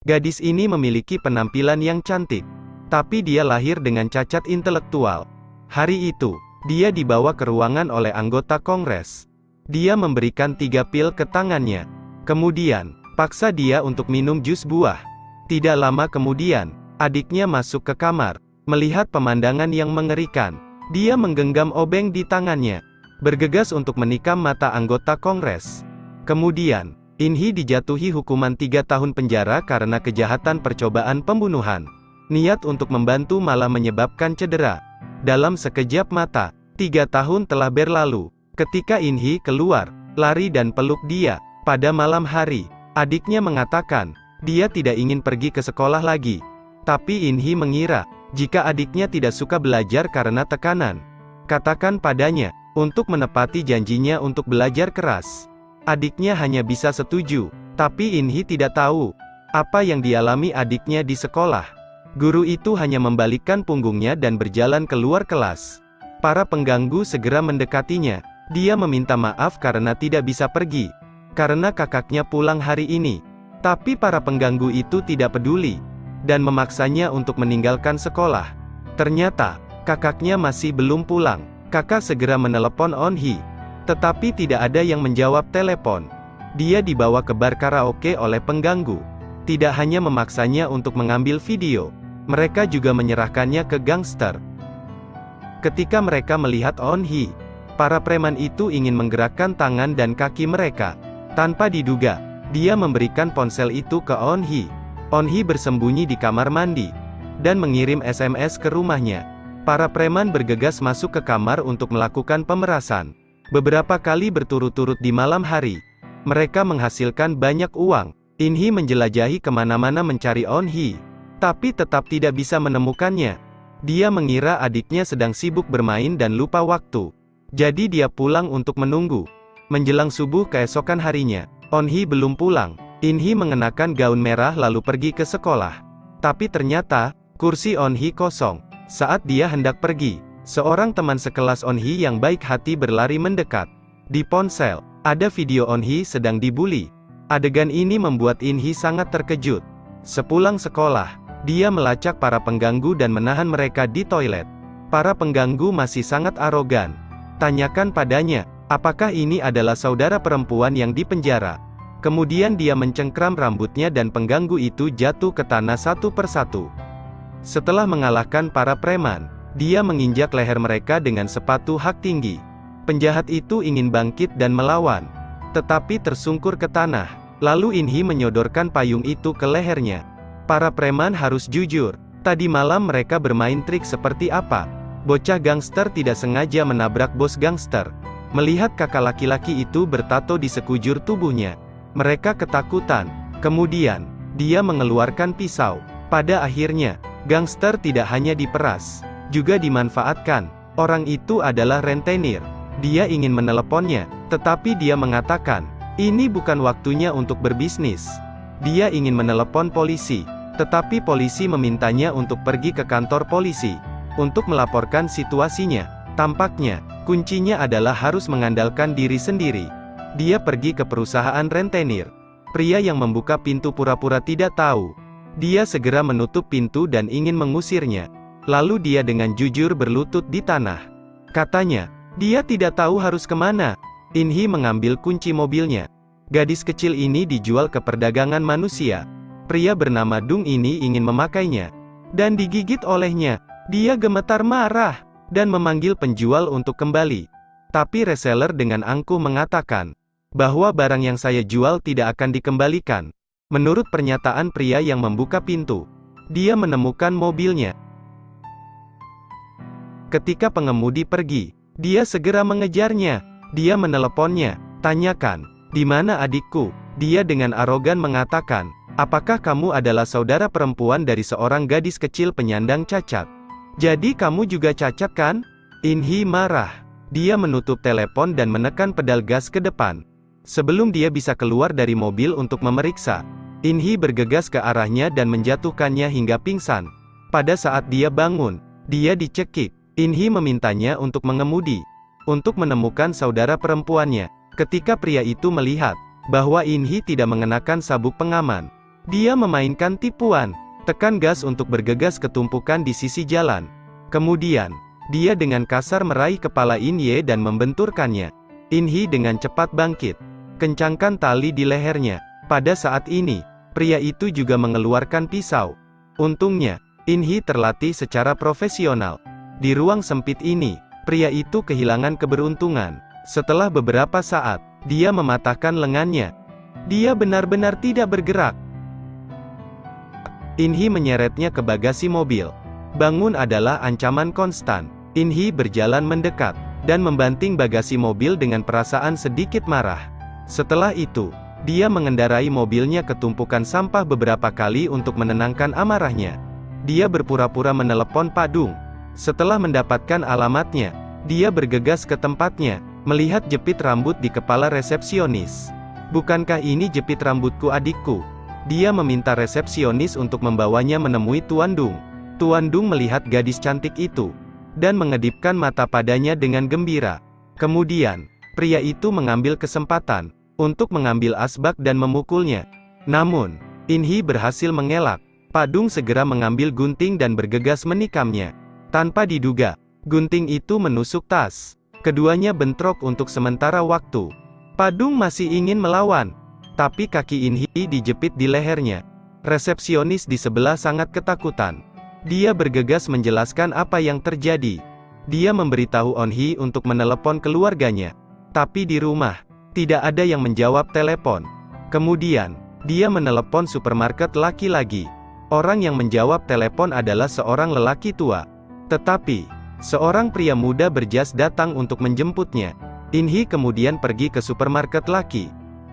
Gadis ini memiliki penampilan yang cantik, tapi dia lahir dengan cacat intelektual. Hari itu, dia dibawa ke ruangan oleh anggota Kongres. Dia memberikan 3 pil ke tangannya. Kemudian, paksa dia untuk minum jus buah. Tidak lama kemudian, adiknya masuk ke kamar. Melihat pemandangan yang mengerikan, dia menggenggam obeng di tangannya, bergegas untuk menikam mata anggota Kongres. Kemudian, In-hee dijatuhi hukuman 3 tahun penjara karena kejahatan percobaan pembunuhan. Niat untuk membantu malah menyebabkan cedera. Dalam sekejap mata, 3 tahun telah berlalu. Ketika In-hee keluar, lari dan peluk dia. Pada malam hari, adiknya mengatakan, dia tidak ingin pergi ke sekolah lagi. Tapi In-hee mengira, jika adiknya tidak suka belajar karena tekanan, katakan padanya, untuk menepati janjinya untuk belajar keras. Adiknya hanya bisa setuju, tapi In-hee tidak tahu apa yang dialami adiknya di sekolah. Guru itu hanya membalikkan punggungnya dan berjalan keluar kelas. Para pengganggu segera mendekatinya. Dia meminta maaf karena tidak bisa pergi, karena kakaknya pulang hari ini. Tapi para pengganggu itu tidak peduli, dan memaksanya untuk meninggalkan sekolah. Ternyata, kakaknya masih belum pulang. Kakak segera menelepon On-hee, tetapi tidak ada yang menjawab telepon. Dia dibawa ke bar karaoke oleh pengganggu. Tidak hanya memaksanya untuk mengambil video, mereka juga menyerahkannya ke gangster. Ketika mereka melihat On-hee, para preman itu ingin menggerakkan tangan dan kaki mereka. Tanpa diduga, dia memberikan ponsel itu ke On-hee. On-hee bersembunyi di kamar mandi, dan mengirim SMS ke rumahnya. Para preman bergegas masuk ke kamar untuk melakukan pemerasan. Beberapa kali berturut-turut di malam hari. Mereka menghasilkan banyak uang. In-hee menjelajahi kemana-mana mencari On-hee, tapi tetap tidak bisa menemukannya. Dia mengira adiknya sedang sibuk bermain dan lupa waktu. Jadi dia pulang untuk menunggu. Menjelang subuh keesokan harinya, On-hee belum pulang. In-hee mengenakan gaun merah lalu pergi ke sekolah. Tapi ternyata, kursi On-hee kosong. Saat dia hendak pergi, seorang teman sekelas On-hee yang baik hati berlari mendekat. Di ponsel, ada video On-hee sedang dibully. Adegan ini membuat In-hee sangat terkejut. Sepulang sekolah, dia melacak para pengganggu dan menahan mereka di toilet. Para pengganggu masih sangat arogan. Tanyakan padanya, apakah ini adalah saudara perempuan yang dipenjara. Kemudian dia mencengkram rambutnya dan pengganggu itu jatuh ke tanah satu persatu. Setelah mengalahkan para preman, dia menginjak leher mereka dengan sepatu hak tinggi. Penjahat itu ingin bangkit dan melawan, tetapi tersungkur ke tanah. Lalu In-hee menyodorkan payung itu ke lehernya. Para preman harus jujur, tadi malam mereka bermain trik seperti apa? Bocah gangster tidak sengaja menabrak bos gangster. Melihat kakak laki-laki itu bertato di sekujur tubuhnya, mereka ketakutan. Kemudian, dia mengeluarkan pisau. Pada akhirnya, gangster tidak hanya diperas, juga dimanfaatkan. Orang itu adalah rentenir. Dia ingin meneleponnya, tetapi dia mengatakan, ini bukan waktunya untuk berbisnis. Dia ingin menelepon polisi, tetapi polisi memintanya untuk pergi ke kantor polisi, untuk melaporkan situasinya. Tampaknya, kuncinya adalah harus mengandalkan diri sendiri. Dia pergi ke perusahaan rentenir. Pria yang membuka pintu pura-pura tidak tahu. Dia segera menutup pintu dan ingin mengusirnya. Lalu dia dengan jujur berlutut di tanah. Katanya, dia tidak tahu harus kemana. In-hee mengambil kunci mobilnya. Gadis kecil ini dijual ke perdagangan manusia. Pria bernama Dung ini ingin memakainya, dan digigit olehnya. Dia gemetar marah, dan memanggil penjual untuk kembali. Tapi reseller dengan angkuh mengatakan, bahwa barang yang saya jual tidak akan dikembalikan. Menurut pernyataan pria yang membuka pintu, dia menemukan mobilnya. Ketika pengemudi pergi, dia segera mengejarnya. Dia meneleponnya, tanyakan, di mana adikku? Dia dengan arogan mengatakan, apakah kamu adalah saudara perempuan dari seorang gadis kecil penyandang cacat? Jadi kamu juga cacat kan? In-hee marah. Dia menutup telepon dan menekan pedal gas ke depan. Sebelum dia bisa keluar dari mobil untuk memeriksa, In-hee bergegas ke arahnya dan menjatuhkannya hingga pingsan. Pada saat dia bangun, dia dicekik. In-hee memintanya untuk mengemudi, untuk menemukan saudara perempuannya. Ketika pria itu melihat bahwa In-hee tidak mengenakan sabuk pengaman, Dia memainkan tipuan. Tekan gas untuk bergegas ke tumpukan di sisi jalan. Kemudian, dia dengan kasar meraih kepala In Ye dan membenturkannya. In Hee dengan cepat bangkit. Kencangkan tali di lehernya. Pada saat ini, pria itu juga mengeluarkan pisau. Untungnya, In Hee terlatih secara profesional. Di ruang sempit ini, pria itu kehilangan keberuntungan. Setelah beberapa saat, dia mematahkan lengannya. Dia benar-benar tidak bergerak. In Hee menyeretnya ke bagasi mobil. Bangun adalah ancaman konstan. In Hee berjalan mendekat, dan membanting bagasi mobil dengan perasaan sedikit marah. Setelah itu, dia mengendarai mobilnya ke tumpukan sampah beberapa kali untuk menenangkan amarahnya. Dia berpura-pura menelepon Pak Dung. Setelah mendapatkan alamatnya, dia bergegas ke tempatnya, melihat jepit rambut di kepala resepsionis. "Bukankah ini jepit rambutku adikku?" Dia meminta resepsionis untuk membawanya menemui Tuan Dung. Tuan Dung melihat gadis cantik itu, dan mengedipkan mata padanya dengan gembira. Kemudian, pria itu mengambil kesempatan untuk mengambil asbak dan memukulnya. Namun, In Hee berhasil mengelak. Pak Dung segera mengambil gunting dan bergegas menikamnya. Tanpa diduga, gunting itu menusuk tas. Keduanya bentrok untuk sementara waktu. Pak Dung masih ingin melawan, tapi kaki In Hee dijepit di lehernya. Resepsionis di sebelah sangat ketakutan. Dia bergegas menjelaskan apa yang terjadi. Dia memberitahu On Hee untuk menelepon keluarganya. Tapi di rumah, tidak ada yang menjawab telepon. Kemudian, dia menelepon supermarket laki-laki. Orang yang menjawab telepon adalah seorang lelaki tua. Tetapi, seorang pria muda berjas datang untuk menjemputnya. In Hee kemudian pergi ke supermarket laki.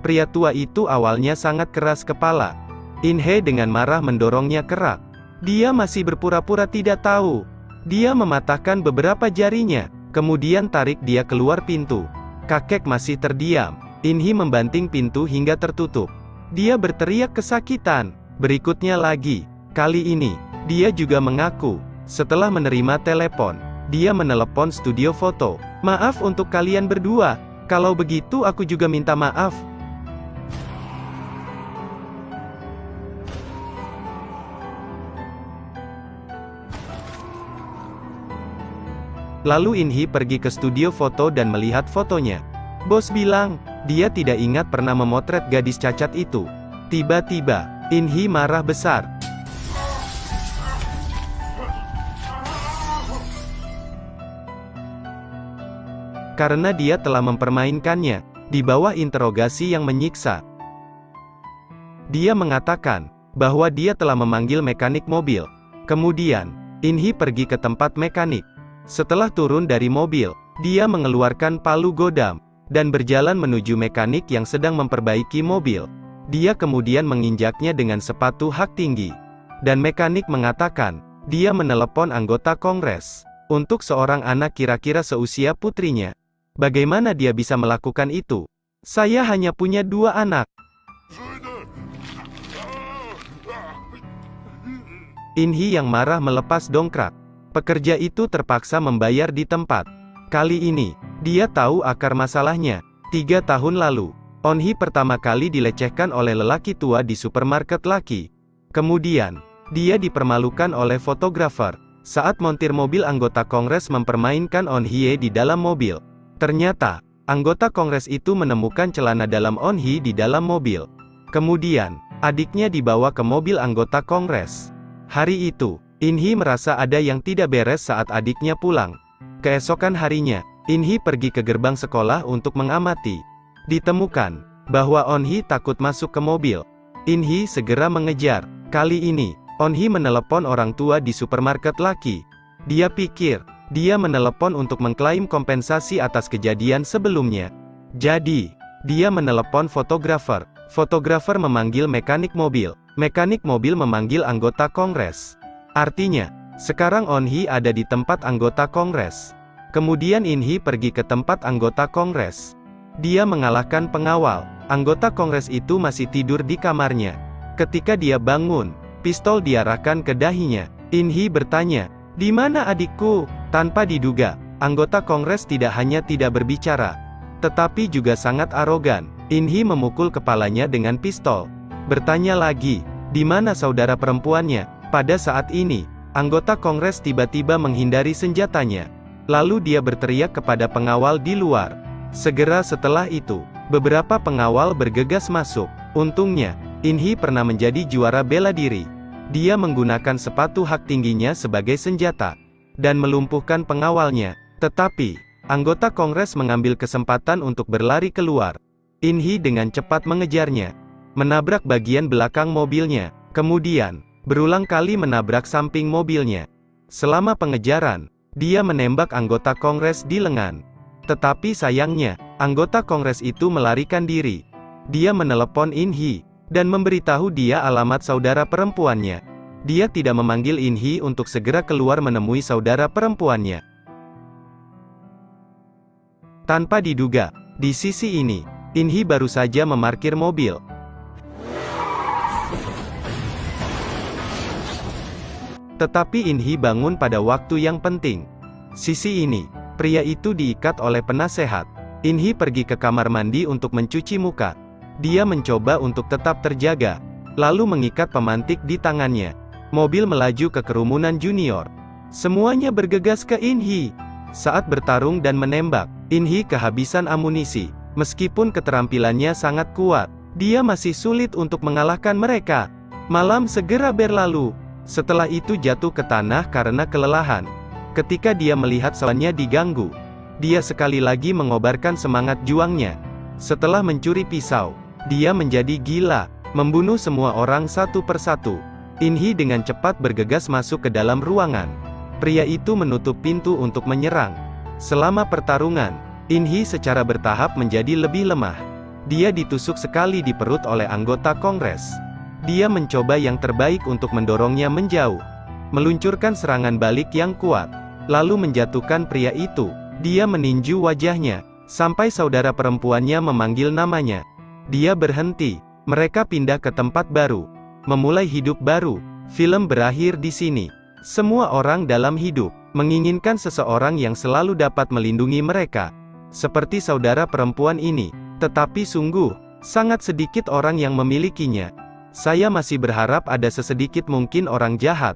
Pria tua itu awalnya sangat keras kepala. In Hee dengan marah mendorongnya kerak. Dia masih berpura-pura tidak tahu. Dia mematahkan beberapa jarinya, kemudian tarik dia keluar pintu. Kakek masih terdiam. In Hee membanting pintu hingga tertutup. Dia berteriak kesakitan. Berikutnya lagi. Kali ini, dia juga mengaku. Setelah menerima telepon, dia menelepon studio foto. "Maaf untuk kalian berdua. Kalau begitu aku juga minta maaf." Lalu In Hee pergi ke studio foto dan melihat fotonya. Bos bilang, dia tidak ingat pernah memotret gadis cacat itu. Tiba-tiba, In Hee marah besar. Karena dia telah mempermainkannya, di bawah interogasi yang menyiksa. Dia mengatakan, bahwa dia telah memanggil mekanik mobil. Kemudian, In Hee pergi ke tempat mekanik. Setelah turun dari mobil, dia mengeluarkan palu godam, dan berjalan menuju mekanik yang sedang memperbaiki mobil. Dia kemudian menginjaknya dengan sepatu hak tinggi. Dan mekanik mengatakan, dia menelepon anggota Kongres. Untuk seorang anak kira-kira seusia putrinya. Bagaimana dia bisa melakukan itu? "Saya hanya punya 2 anak." In Hee yang marah melepas dongkrak. Pekerja itu terpaksa membayar di tempat. Kali ini, dia tahu akar masalahnya. 3 tahun lalu, On Hee pertama kali dilecehkan oleh lelaki tua di supermarket laki. Kemudian, dia dipermalukan oleh fotografer. Saat montir mobil anggota Kongres mempermainkan On Hee di dalam mobil. Ternyata, anggota Kongres itu menemukan celana dalam On Hee di dalam mobil. Kemudian, adiknya dibawa ke mobil anggota Kongres. Hari itu, In Hee merasa ada yang tidak beres saat adiknya pulang. Keesokan harinya, In Hee pergi ke gerbang sekolah untuk mengamati. Ditemukan bahwa On Hee takut masuk ke mobil. In Hee segera mengejar. Kali ini, On Hee menelepon orang tua di supermarket laki. Dia pikir, dia menelepon untuk mengklaim kompensasi atas kejadian sebelumnya. Jadi, dia menelepon fotografer. Fotografer memanggil mekanik mobil. Mekanik mobil memanggil anggota Kongres. Artinya, sekarang On Hee ada di tempat anggota Kongres. Kemudian In Hee pergi ke tempat anggota Kongres. Dia mengalahkan pengawal. Anggota Kongres itu masih tidur di kamarnya. Ketika dia bangun, pistol diarahkan ke dahinya. In Hee bertanya, "Di mana adikku?" Tanpa diduga, anggota Kongres tidak hanya tidak berbicara, tetapi juga sangat arogan. In Hee memukul kepalanya dengan pistol. Bertanya lagi, Di mana saudara perempuannya? Pada saat ini, anggota Kongres tiba-tiba menghindari senjatanya. Lalu dia berteriak kepada pengawal di luar. Segera setelah itu, beberapa pengawal bergegas masuk. Untungnya, In-hee pernah menjadi juara bela diri. Dia menggunakan sepatu hak tingginya sebagai senjata dan melumpuhkan pengawalnya. Tetapi, anggota Kongres mengambil kesempatan untuk berlari keluar. In-hee dengan cepat mengejarnya, menabrak bagian belakang mobilnya, kemudian berulang kali menabrak samping mobilnya. Selama pengejaran, dia menembak anggota Kongres di lengan. Tetapi sayangnya, anggota Kongres itu melarikan diri. Dia menelepon In-hee dan memberitahu dia alamat saudara perempuannya. Dia tidak memanggil In-hee untuk segera keluar menemui saudara perempuannya. Tanpa diduga, di sisi ini, In-hee baru saja memarkir mobil. Tetapi In-hee bangun pada waktu yang penting. Sisi ini, pria itu diikat oleh penasehat. In-hee pergi ke kamar mandi untuk mencuci muka. Dia mencoba untuk tetap terjaga, lalu mengikat pemantik di tangannya. Mobil melaju ke kerumunan junior. Semuanya bergegas ke In-hee. Saat bertarung dan menembak, In-hee kehabisan amunisi. Meskipun keterampilannya sangat kuat, dia masih sulit untuk mengalahkan mereka. Malam segera berlalu. Setelah itu jatuh ke tanah karena kelelahan. Ketika dia melihat sawannya diganggu, dia sekali lagi mengobarkan semangat juangnya. Setelah mencuri pisau, dia menjadi gila, membunuh semua orang satu persatu. In-hee dengan cepat bergegas masuk ke dalam ruangan. Pria itu menutup pintu untuk menyerang. Selama pertarungan, In-hee secara bertahap menjadi lebih lemah. Dia ditusuk sekali di perut oleh anggota Kongres. Dia mencoba yang terbaik untuk mendorongnya menjauh, meluncurkan serangan balik yang kuat, lalu menjatuhkan pria itu. Dia meninju wajahnya, sampai saudara perempuannya memanggil namanya. Dia berhenti. Mereka pindah ke tempat baru, memulai hidup baru. Film berakhir di sini. Semua orang dalam hidup menginginkan seseorang yang selalu dapat melindungi mereka, seperti saudara perempuan ini. Tetapi sungguh, sangat sedikit orang yang memilikinya. Saya masih berharap ada sesedikit mungkin orang jahat